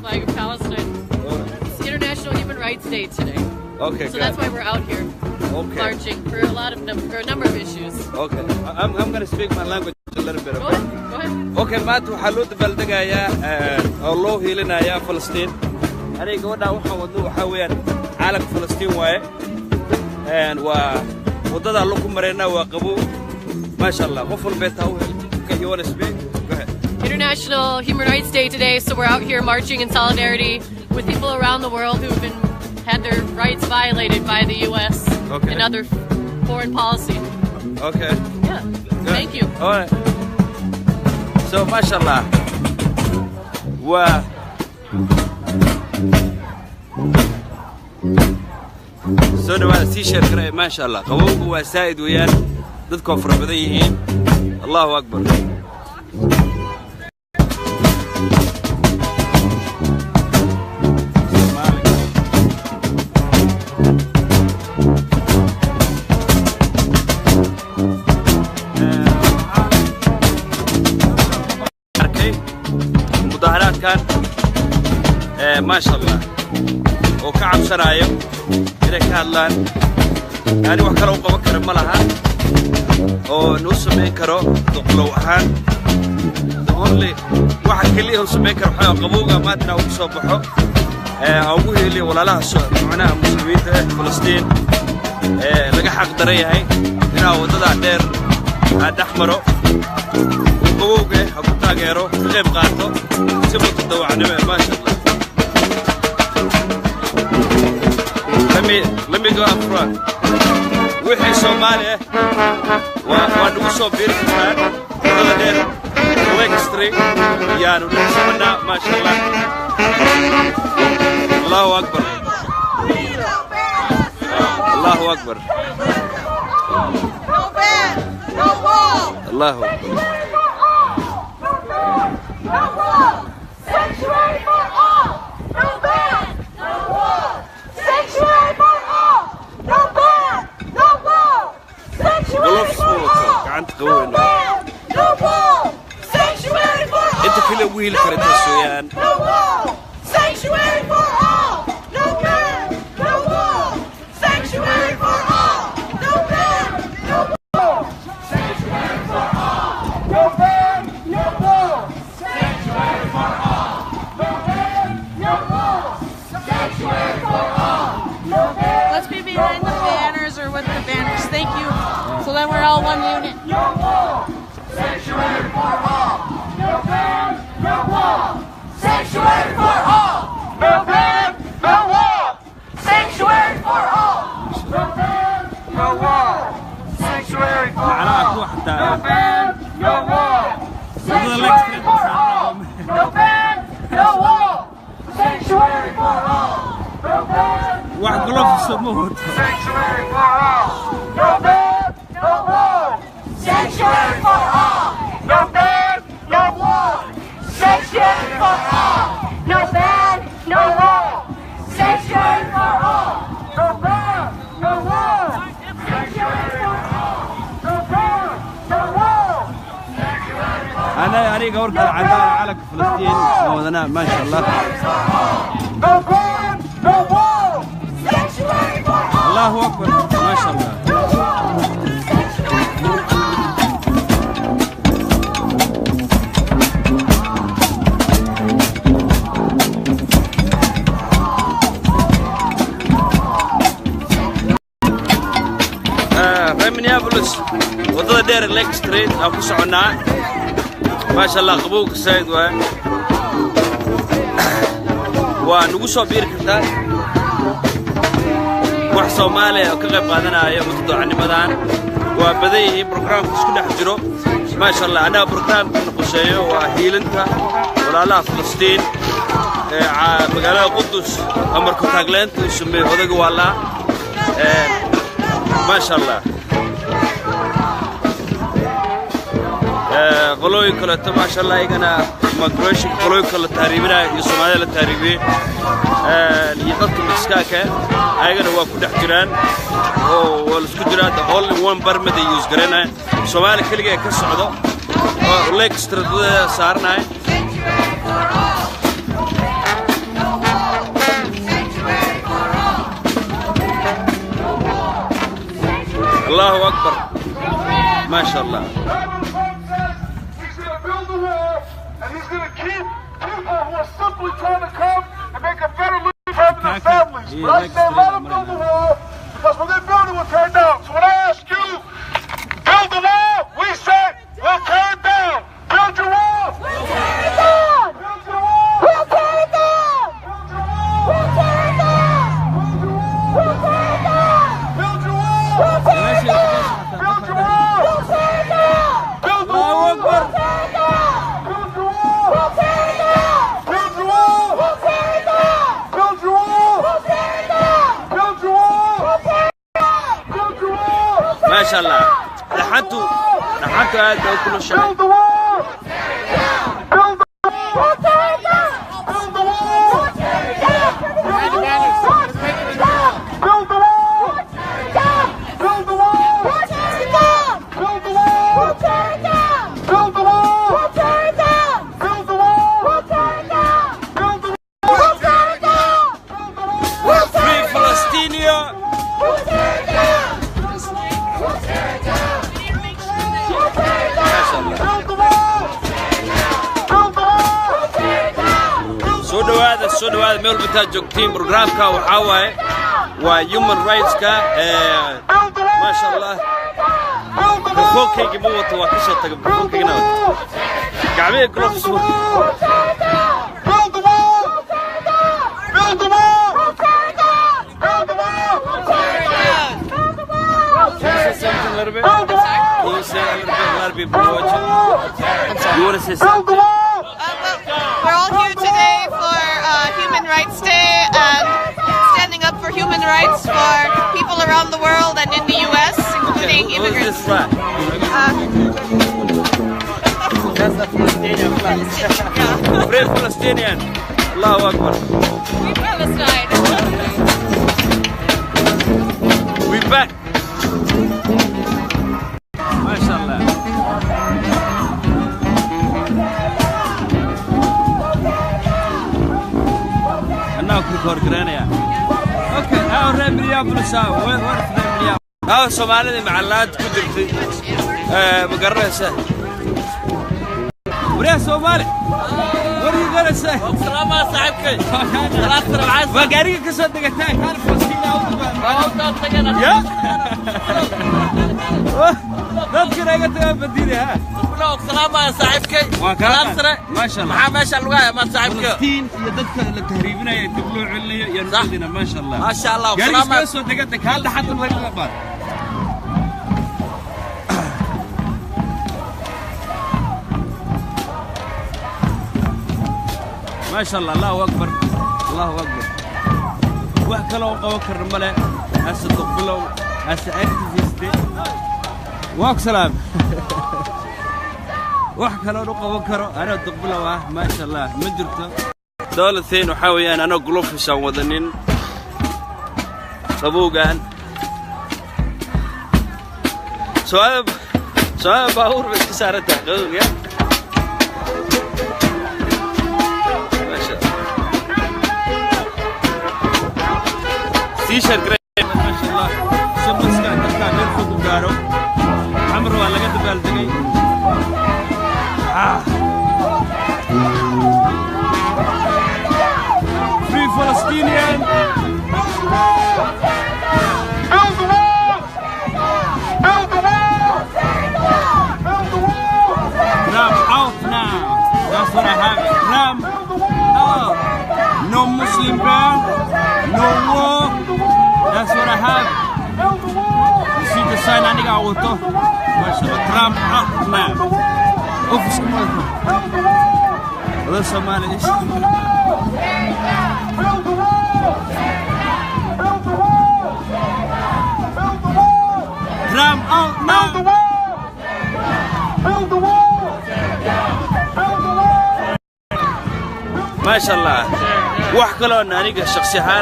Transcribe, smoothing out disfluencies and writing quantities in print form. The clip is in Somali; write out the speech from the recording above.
flag of Palestine. It's International Human Rights Day today. Okay, so that's why we're out here marching for a number of issues. Okay, I'm going to speak my language a little bit. Go ahead. Okay, maanta waxaa loo dabaaldagayaa oo loo hiilinayaa Falastiin. Aniga gabadha waxaan wadno waxaa weeyaan caalamka Falastiin waaye. waa wadada lagu mareena waa qabow. Masha Allah, qof walba taa u hel. Okay, you want to speak? Go ahead. International Human Rights Day today, so we're out here marching in solidarity with people around the world who've had their rights violated by the U.S. and other foreign policy. Okay. Yeah. Thank you. All right. So, mashallah. Wow. So, the t-shirt kray, mashallah. Qawowgu waa saa'id weeyaan. Dadku waa fara badan yihiin. Allahu Akbar. ما شاء الله وكعب سرايو إذا كان لان يعني وكرو قبكر ملها أو نص ميكرو دقلو هان only واحد كليه سميكر حياة قبوقة ما تنا وصبحه أبوه اللي ولا له معناها مسلمين فلسطين لقى حق دريه هاي هنا وضع دير هاد أحمره وقبوقة أبو تاجره غيب قاته سبت الدواء عنه ما شاء الله. Let me go up front. وحي Somalia ونوصل بيركان هذا دير ويكستري يعني ونسمعنا ما شاء الله. الله أكبر. الله أكبر. الله أكبر. Sanctuary for all! No ban! No wall! Sanctuary for all! No ban! No wall! Sanctuary for all! No ban! No wall! Sanctuary for all! أنت كله ويل كرتاسويان. No wall! Sanctuary for all! No ban! No wall! Sanctuary for all! No ban! No wall! Sanctuary for all! No ban! No wall! Sanctuary for all! Let's be behind the banners or with the banners. Thank you. So then we're all one unit. No wall. Sanctuary for all. No ban. No wall. Sanctuary for all. No ban. No wall. Sanctuary for all. No ban. No wall. Sanctuary for all. No ban. No wall. Sanctuary for all. No ban. No wall. Sanctuary for all. No ban. واحد قلوب السموت. Sanctuary for all. No ban. No wall. Sanctuary for all. No ban. No wall. Sanctuary for all. No ban. No wall. Sanctuary for all. No ban. No wall. Sanctuary for all. No ban. No wall. Sanctuary for all. أنا قورك العدالة على فلسطين وأنا ما شاء الله. No ban. No wall. Sanctuary for all. الله أكبر ما شاء الله. مينيابوليس وضد دير ليك ستريت أبو سعنا ما شاء الله قبوك السيد ونقصوا بير كتان wax Soomaaliya oo ka qayb qaadanaya muddo madahan waa badayay program isku dhex jiro ma sha Allah ana program ku qorsheeyo waa hiilinta walaalaha Falastiin magaalada Qudus amarku taagleenta ismay odaga wala ma sha Allah qoloy kale ma sha Allah igana migration qoloy kale taariibinaya iyo Soomaaliya taariibi iyo dadka miskaaka ayagana waa ku dhex jiraan oo wal isku jiraan all in one barmada use garanay Soomaali kaliya ka socdo oo lake street saarnay الله أكبر ما شاء الله. He's going to keep people who are simply trying to come and make a better living for their families. But I say let them build the wall, because when they build it, we'll tear it down. So when I ask you, build the wall, we say, we'll tear it down. Build your wall. We'll tear it down. Build your wall. We'll tear it down. Build your wall. We'll tear it down. Build your wall. We'll tear it down. Build your wall. We'll tear it down. Build your wall. We'll tear it down. Build the wall. We'll tear it down. ما شاء الله. لحنتوا هذا كله شغل. soo dhawaada meel baad joogtiin barnaamijka waxa waaye waa human rights ka ma sha Allah fookayga wato waa ka soo tagay fookayga gacmiga gloves We're all here today for Human Rights Day and standing up for human rights for people around the world and in the U.S., including immigrants. That's the Palestinian flag. Free Palestinian. Allahu Akbar. We Palestine. We back. MashaAllah. Okay, now Remria Blusa, where Remria? Now Somali Malad could be Magaresa. Where Somali? What are you gonna say? Salama Saibke. Magari Kasat the attack, yeah? That's good. I got to have a dinner. Salama Saibke. ما شاء الله. ما شاء الله ما صاحبك. فلسطين يدك التهريبنا يدبلوا عليا ينزلنا ما شاء الله. ما شاء الله. سلامة. قال سوى دقتك هذا حتى الرجل بعد. ما شاء الله الله أكبر الله أكبر. وحكلوا قوكر الملأ هسه دقبلوا هسه أكتيفيستي. واك سلام. وحكلوا قوكروا أنا دقبلوا ما شاء الله مدرته. دولة ثين وحاوي أنا قلوب في سوادنين. طبوقان. سؤال باور بكسارة تحقيق يا. تيشر جرين ما شاء الله شمس كان كامل خد دارو عمرو ولا قد بالدقي Free Palestinian. Build the wall! Build the wall! Build the wall! Ram out now. That's what I have. Ram out. No Muslim ban. No war. That's what I have. You see the sign I got auto. MashaAllah. Ram out now. Office come on. Somali is. Build the wall! Build the wall! Build the wall! Ram out now. Build the wall! Build the wall! Build the wall! ما شاء الله. وحكلوا أن أنا شخصيا